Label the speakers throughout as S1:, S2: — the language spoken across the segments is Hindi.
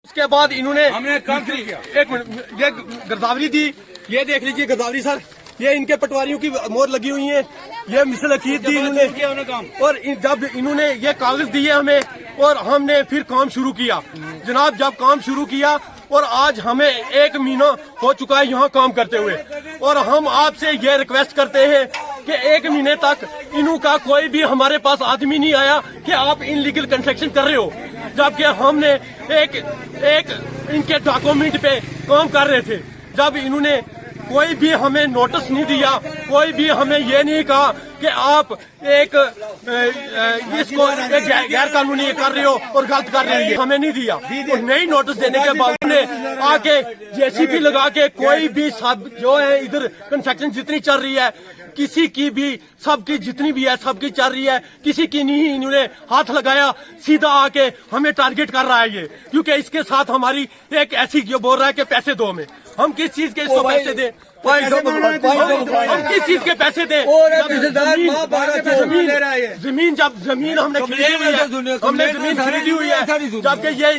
S1: उसके बाद इन्होंने हमने काम किया। एक मिनट, ये गिरदावरी दी, ये देख लीजिए गिरदावरी सर, ये इनके पटवारियों की मोहर लगी हुई है। ये मिसल अकीद दी इन्होंने काम, और जब इन्होंने ये कागज दिए हमें और हमने फिर काम शुरू किया जनाब। जब काम शुरू किया और आज हमें 1 महीना हो चुका है यहाँ काम करते हुए, और हम आपसे ये रिक्वेस्ट करते हैं कि 1 महीने तक इन्हों का कोई भी हमारे पास आदमी नहीं आया कि आप इनलीगल कंस्ट्रक्शन कर रहे हो, जबकि हमने एक इनके डॉक्यूमेंट पे काम कर रहे थे। जब इन्होंने कोई भी हमें नोटिस नहीं दिया, कोई भी हमें ये नहीं कहा कि आप इसको गैर कानूनी कर रहे हो और गलत कर रहे हो, हमें नहीं दिया। और नई नोटिस देने के बाद ने आके जेसीबी लगा के कोई भी सब जो है इधर कंस्ट्रक्शन जितनी चल रही है, किसी की भी सबकी जितनी भी है सबकी चल रही है, किसी की नहीं इन्होंने हाथ लगाया, सीधा आके हमें टारगेट कर रहा है ये, क्योंकि इसके साथ हमारी एक ऐसी जो बोल रहा है कि पैसे दो हमें। हम किस चीज के इसको पैसे दें? हम किस चीज के पैसे दें? जमीन जब जमीन हमने खरीदी हुई है, हमने जमीन खरीदी हुई है, जबकि ये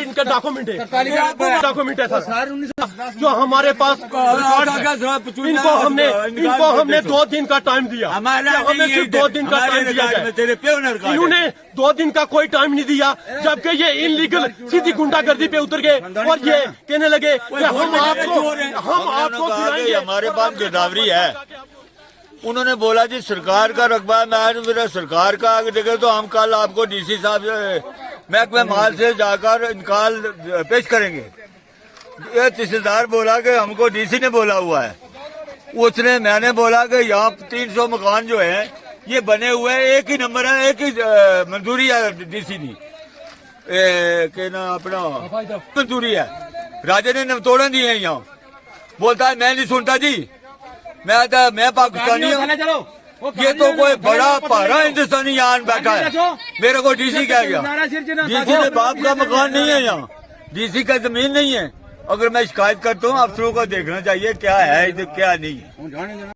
S1: इनका डॉक्यूमेंट है, डॉक्यूमेंट है सर जो हमारे पास। इनको हमने 2 दिन का टाइम दिया, हमें सिर्फ 2 दिन का टाइम दिया है। इन्होंने 2 दिन का कोई टाइम नहीं दिया, जबकि ये इनलीगल सीधी गुंडागर्दी पे उतर गए और ये कहने लगे कि हम आपको
S2: हमारे पास गिरदावरी है। उन्होंने बोला जी सरकार का रकबा है, मैं मेरा सरकार का आगे देखे तो हम कल आपको डीसी साहब महकमे माल से जाकर इनकाल पेश करेंगे। ये तहसीलदार बोला कि हमको डीसी ने बोला हुआ है। उसने मैंने बोला कि यहाँ 300 मकान जो है ये बने हुए हैं, एक ही नंबर है, एक ही मंजूरी है डीसी की के ना अपना मंजूरी है। राजा ने तोड़न दिए हैं यहाँ। बोलता है मैं नहीं सुनता जी, मैं पाकिस्तानी हूँ। ये तो कोई बड़ा भारा हिंदुस्तानी यहाँ बैठा है, मेरे को डीसी कह गया। डीसी के बाप का मकान नहीं है यहाँ, डीसी का जमीन नहीं है। अगर मैं शिकायत करता हूँ, अफसरों को देखना चाहिए क्या है इधर क्या नहीं है।